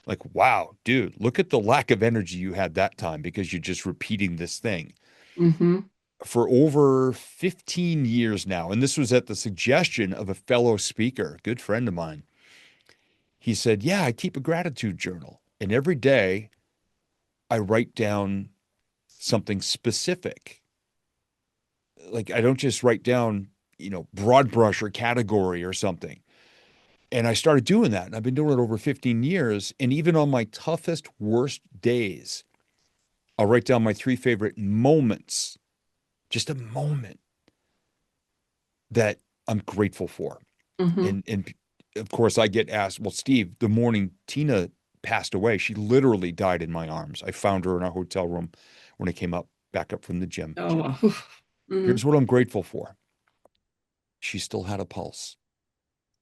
Speaker 2: Like, wow, dude, look at the lack of energy you had that time because you're just repeating this thing
Speaker 1: mm-hmm.
Speaker 2: for over 15 years now. And this was at the suggestion of a fellow speaker, a good friend of mine. He said, "Yeah, I keep a gratitude journal. And every day I write down something specific. Like, I don't just write down, broad brush or category or something." And I started doing that. And I've been doing it over 15 years. And even on my toughest, worst days, I'll write down my three favorite moments, just a moment that I'm grateful for.
Speaker 1: Mm-hmm.
Speaker 2: And of course, I get asked, "Well, Steve, the morning Tina passed away, she literally died in my arms. I found her in a hotel room when I came back up from the gym.
Speaker 1: Oh, wow.
Speaker 2: Here's
Speaker 1: Mm-hmm.
Speaker 2: what I'm grateful for. She still had a pulse.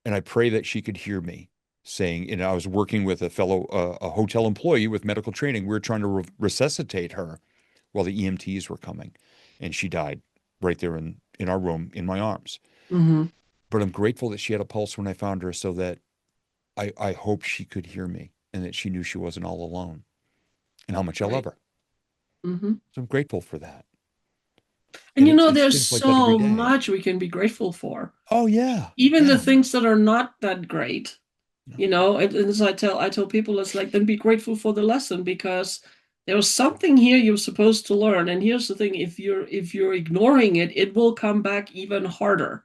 Speaker 2: And I pray that she could hear me saying," and I was working with a hotel employee with medical training. We were trying to resuscitate her while the EMTs were coming. And she died right there in our room in my arms.
Speaker 1: Mm-hmm.
Speaker 2: But I'm grateful that she had a pulse when I found her so that I hope she could hear me and that she knew she wasn't all alone and how much I love
Speaker 1: Right.
Speaker 2: her.
Speaker 1: Mm-hmm.
Speaker 2: So I'm grateful for that.
Speaker 1: And
Speaker 2: And it's
Speaker 1: there's
Speaker 2: things like that every
Speaker 1: so
Speaker 2: day.
Speaker 1: much we can be grateful for.
Speaker 2: Oh yeah.
Speaker 1: Even the
Speaker 2: Yeah.
Speaker 1: things that are not that great,
Speaker 2: No.
Speaker 1: and as I tell people, it's like, then be grateful for the lesson because there was something here you're supposed to learn. And here's the thing, if you're ignoring it, it will come back even harder.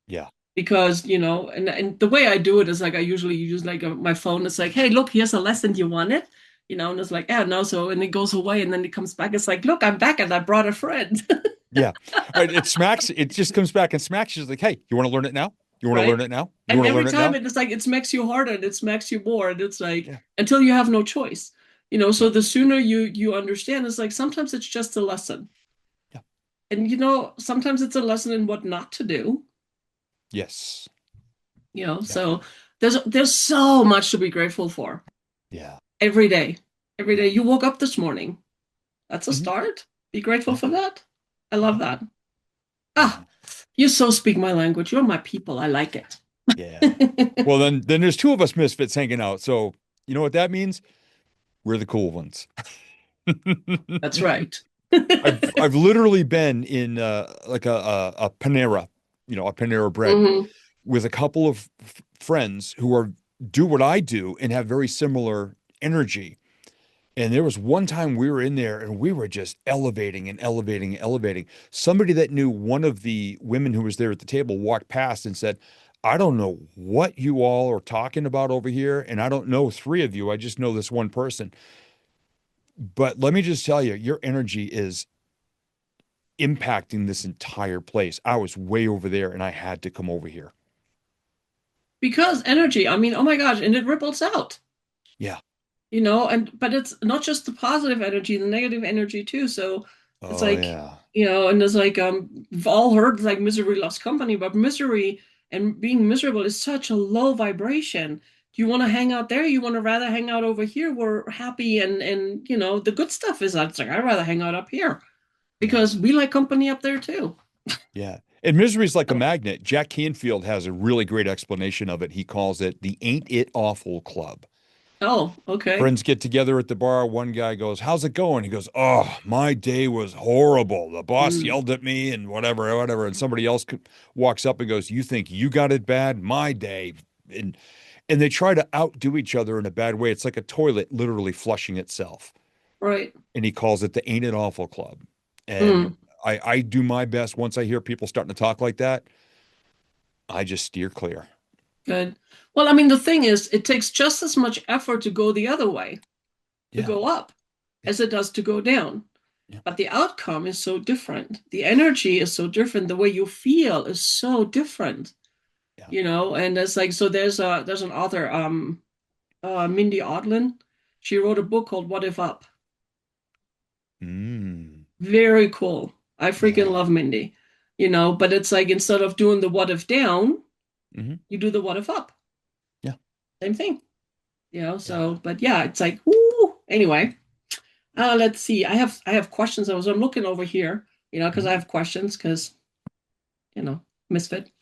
Speaker 2: Yeah.
Speaker 1: Because, and the way I do it is like I usually use like my phone. It's like, hey, look, here's a lesson you wanted. And it's like, yeah, no, so, and it goes away and then it comes back. It's like, look, I'm back and I brought a friend.
Speaker 2: Yeah. Right. It just comes back and smacks you like, "Hey, you want to learn it now? You want to learn
Speaker 1: Right?
Speaker 2: it now? You
Speaker 1: And
Speaker 2: want to
Speaker 1: every
Speaker 2: learn it
Speaker 1: time
Speaker 2: now?"
Speaker 1: it's like it smacks you harder and it smacks you more, and it's like
Speaker 2: Yeah.
Speaker 1: until you have no choice. So
Speaker 2: Yeah.
Speaker 1: the sooner you understand, it's like sometimes it's just a lesson.
Speaker 2: Yeah.
Speaker 1: And sometimes it's a lesson in what not to do.
Speaker 2: Yes. Yeah.
Speaker 1: So there's so much to be grateful for.
Speaker 2: Yeah.
Speaker 1: every day. Every day. You woke up this morning. That's a
Speaker 2: Hmm.
Speaker 1: start. Be grateful
Speaker 2: Yeah.
Speaker 1: for that. I
Speaker 2: Yeah.
Speaker 1: love that.
Speaker 2: Yeah.
Speaker 1: Ah, you so speak my language. You're my people. I like
Speaker 2: Yeah.
Speaker 1: it.
Speaker 2: Well, then there's two of us misfits hanging out. So you know what that means? We're the cool ones.
Speaker 1: That's right.
Speaker 2: I've literally been in like a Panera, a Panera bread
Speaker 1: Hmm.
Speaker 2: with a couple of friends who are do what I do and have very similar energy. And there was one time we were in there and we were just elevating and elevating and elevating. Somebody that knew one of the women who was there at the table walked past and said, I don't know what you all are talking about over here. And I don't know three of you. I just know this one person. But let me just tell you, your energy is impacting this entire place. I was way over there and I had to come over here.
Speaker 1: Because energy, I mean, oh my gosh, and it ripples out.
Speaker 2: Yeah.
Speaker 1: And but it's not just the positive energy, the negative energy too. So it's
Speaker 2: Oh,
Speaker 1: like,
Speaker 2: yeah.
Speaker 1: and it's like we've all heard like misery loves company, but misery and being miserable is such a low vibration. Do you want to hang out there? You want to rather hang out over here where happy and the good stuff is. It's like I'd rather hang out up here
Speaker 2: Yeah.
Speaker 1: because we like company up there too.
Speaker 2: Yeah. And misery is like a magnet. Jack Canfield has a really great explanation of it. He calls it the Ain't It Awful Club.
Speaker 1: Oh, okay.
Speaker 2: Friends get together at the bar. One guy goes, how's it going? He goes, oh, my day was horrible. The boss
Speaker 1: Mm,
Speaker 2: yelled at me and whatever, whatever. And somebody else walks up and goes, you think you got it bad? My day. And and they try to outdo each other in a bad way. It's like a toilet literally flushing itself.
Speaker 1: right.
Speaker 2: And he calls it the Ain't It Awful Club. And
Speaker 1: Mm.
Speaker 2: I do my best once I hear people starting to talk like that, I just steer clear.
Speaker 1: Good. Well, I mean, the thing is, it takes just as much effort to go the other way, to
Speaker 2: Yeah.
Speaker 1: go up,
Speaker 2: Yeah.
Speaker 1: as it does to go down.
Speaker 2: Yeah.
Speaker 1: But the outcome is so different. The energy is so different. The way you feel is so different,
Speaker 2: Yeah.
Speaker 1: And it's like, so there's an author, Mindy Odlin. She wrote a book called What If Up?
Speaker 2: Mm.
Speaker 1: Very cool. I freaking
Speaker 2: Yeah.
Speaker 1: love Mindy, but it's like instead of doing the what if down,
Speaker 2: Hmm.
Speaker 1: you do the what if up.
Speaker 2: Yeah.
Speaker 1: Same thing,
Speaker 2: Yeah.
Speaker 1: so, but yeah, it's like, woo. Anyway, let's see. I have questions. I'm looking over here, because
Speaker 2: Mhm.
Speaker 1: I have questions because, misfit.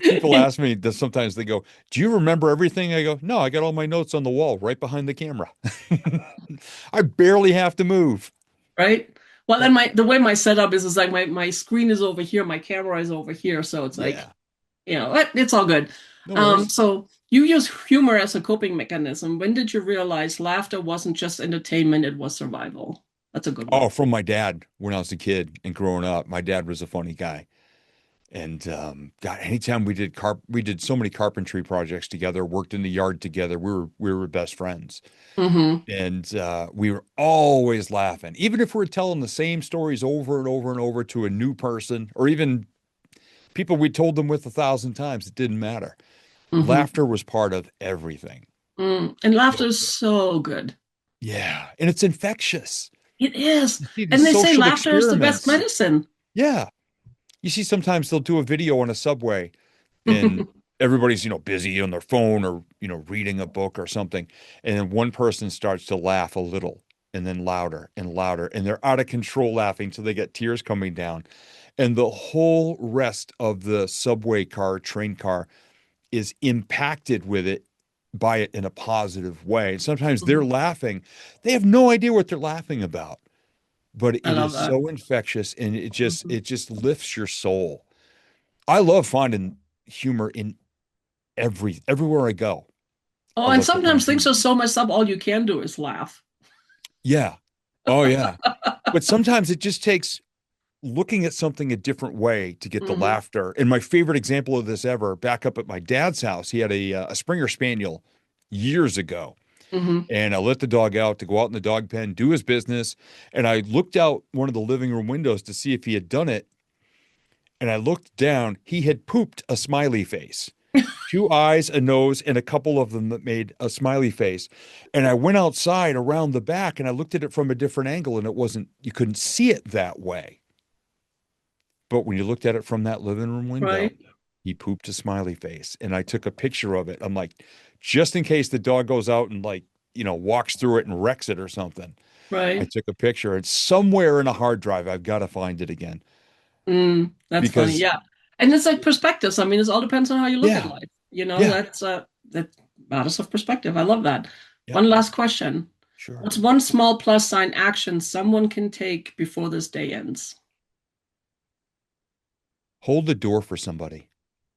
Speaker 2: People ask me that sometimes they go, do you remember everything? I go, no, I got all my notes on the wall right behind the camera. I barely have to move.
Speaker 1: Right? Well,
Speaker 2: Yep.
Speaker 1: and the way my setup is like my screen is over here, my camera is over here, so it's like,
Speaker 2: Yeah.
Speaker 1: it's all good.
Speaker 2: No worries.
Speaker 1: So you use humor as a coping mechanism. When did you realize laughter wasn't just entertainment, it was survival? That's a good one.
Speaker 2: Oh, from my dad when I was a kid and growing up. My dad was a funny guy. And God, anytime we did so many carpentry projects together, worked in the yard together. We were best friends.
Speaker 1: Mm-hmm.
Speaker 2: And we were always laughing. Even if we're telling the same stories over and over and over to a new person, or even people we told them with 1,000 times, it didn't matter.
Speaker 1: Mm-hmm.
Speaker 2: Laughter was part of everything.
Speaker 1: And laughter
Speaker 2: So
Speaker 1: is so good.
Speaker 2: yeah, and it's infectious.
Speaker 1: It is.
Speaker 2: You see
Speaker 1: And
Speaker 2: these
Speaker 1: they say
Speaker 2: social
Speaker 1: laughter is the best
Speaker 2: experiments.
Speaker 1: medicine.
Speaker 2: Yeah, you see sometimes they'll do a video on a subway and everybody's busy on their phone or reading a book or something, and then one person starts to laugh a little and then louder and louder, and they're out of control laughing till they get tears coming down, and the whole rest of the subway car, train car, is impacted with it by it in a positive way. And sometimes they're
Speaker 1: Mhm.
Speaker 2: laughing, they have no idea what they're laughing about, but
Speaker 1: I
Speaker 2: it
Speaker 1: love
Speaker 2: is
Speaker 1: that.
Speaker 2: so infectious and it just
Speaker 1: Mhm.
Speaker 2: it just lifts your soul. I love finding humor in everywhere I go.
Speaker 1: Oh,
Speaker 2: I
Speaker 1: and
Speaker 2: love to find
Speaker 1: sometimes things
Speaker 2: humor.
Speaker 1: are so messed up, all you can do is laugh.
Speaker 2: Yeah. Oh yeah. But sometimes it just takes looking at something a different way to get the
Speaker 1: Hmm.
Speaker 2: laughter. And my favorite example of this ever, back up at my dad's house, he had a Springer Spaniel years ago.
Speaker 1: Hmm.
Speaker 2: And I let the dog out to go out in the dog pen, do his business. And I looked out one of the living room windows to see if he had done it. And I looked down, he had pooped a smiley face. Two eyes, a nose, and a couple of them that made a smiley face. And I went outside around the back and I looked at it from a different angle and you couldn't see it that way. But when you looked at it from that living room window,
Speaker 1: Right?
Speaker 2: He pooped a smiley face, and I took a picture of it. I'm like, just in case the dog goes out and like, walks through it and wrecks it or something. I
Speaker 1: Right.
Speaker 2: took a picture. It's somewhere in a hard drive. I've got to find it again
Speaker 1: That's funny.
Speaker 2: because,
Speaker 1: Yeah. And it's like perspectives. I mean, it all depends on how you look at
Speaker 2: yeah,
Speaker 1: life.
Speaker 2: yeah,
Speaker 1: That matters of perspective. I love that.
Speaker 2: yeah,
Speaker 1: One last question.
Speaker 2: sure.
Speaker 1: What's one small plus sign action someone can take before this day ends?
Speaker 2: Hold the door for somebody.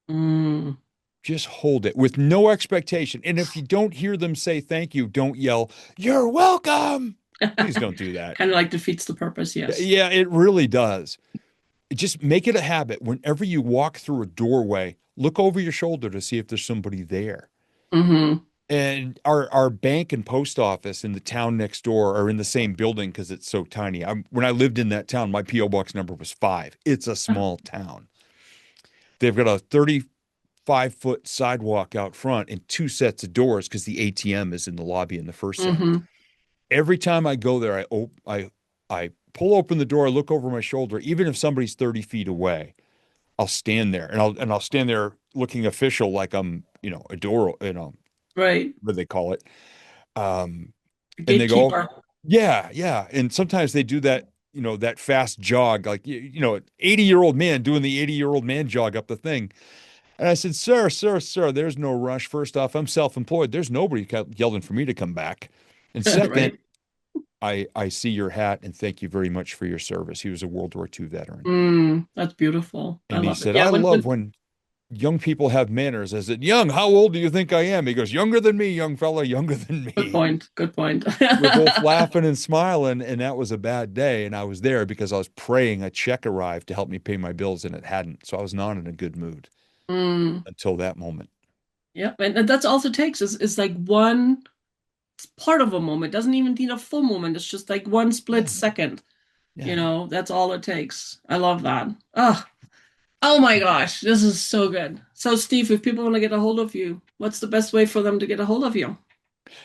Speaker 1: Mm.
Speaker 2: Just hold it with no expectation. And if you don't hear them say thank you, don't yell, "You're welcome." Please don't do that.
Speaker 1: Kind of like defeats the purpose. Yes.
Speaker 2: Yeah, it really does. Just make it a habit. Whenever you walk through a doorway, look over your shoulder to see if there's somebody there.
Speaker 1: Mm-hmm.
Speaker 2: And our bank and post office in the town next door are in the same building because it's so tiny. When I lived in that town, my P.O. box number was 5. It's a small town. They've got a 35-foot sidewalk out front and 2 sets of doors because the ATM is in the lobby in the first set.
Speaker 1: Mm-hmm.
Speaker 2: Every time I go there, I pull open the door, I look over my shoulder, even if somebody's 30 feet away. I'll stand there and I'll stand there looking official like I'm, a door,
Speaker 1: Right.
Speaker 2: what do they call it? And they go,
Speaker 1: Gatekeeper.
Speaker 2: yeah, yeah. And sometimes they do that, that fast jog, like, 80-year-old man doing the 80-year-old man jog up the thing. And I said, sir, there's no rush. First off, I'm self-employed. There's nobody yelling for me to come back. And second,
Speaker 1: Right.
Speaker 2: I see your hat and thank you very much for your service. He was a World War II veteran.
Speaker 1: That's beautiful. I
Speaker 2: And he
Speaker 1: love it.
Speaker 2: said,
Speaker 1: Yeah.
Speaker 2: I
Speaker 1: When
Speaker 2: love when young people have manners. I said, young, how old do you think I am? He goes, younger than me, young fella, younger than
Speaker 1: good
Speaker 2: me.
Speaker 1: point. Good point.
Speaker 2: We're both laughing and smiling. And that was a bad day. And I was there because I was praying a check arrived to help me pay my bills and it hadn't. So I was not in a good mood
Speaker 1: Mm.
Speaker 2: until that moment.
Speaker 1: Yeah, and that's all it takes is like one part of a moment. Doesn't even need a full moment. It's just like one split
Speaker 2: Yeah.
Speaker 1: second.
Speaker 2: Yeah.
Speaker 1: That's all it takes. I love that. Oh my gosh, this is so good. So Steve, if people want to get a hold of you, what's the best way for them to get a hold of you?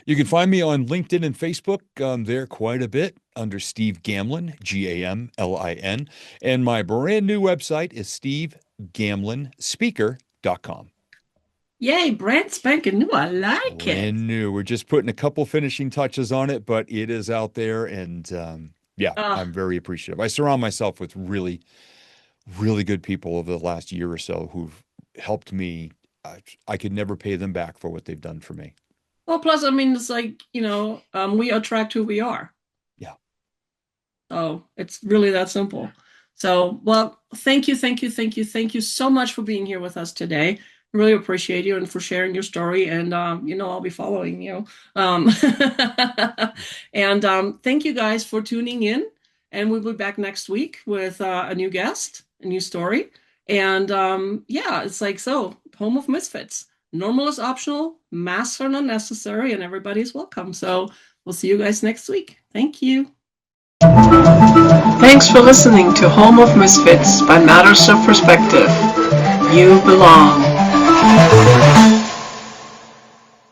Speaker 2: You can find me on LinkedIn and Facebook. There quite a bit under Steve Gamlin, Gamlin. And my brand new website is stevegamlinspeaker.com.
Speaker 1: Yay, brand spanking new. I like it.
Speaker 2: Brand new. We're just putting a couple finishing touches on it, but it is out there. And yeah,
Speaker 1: Ah,
Speaker 2: I'm very appreciative. I surround myself with really, really good people over the last year or so who've helped me. I could never pay them back for what they've done for me.
Speaker 1: well, plus, I mean, it's like, we attract who we are.
Speaker 2: Yeah.
Speaker 1: So it's really that simple. So, well, thank you, thank you, thank you, thank you so much for being here with us today. Really appreciate you and for sharing your story. And, I'll be following you. Um, and thank you guys for tuning in. And we'll be back next week with a new guest, a new story. And yeah, it's like so, Home of Misfits. Normal is optional, masks are not necessary, and everybody's welcome. So we'll see you guys next week. Thank you. Thanks for listening to Home of Misfits by Matters of Perspective. You belong.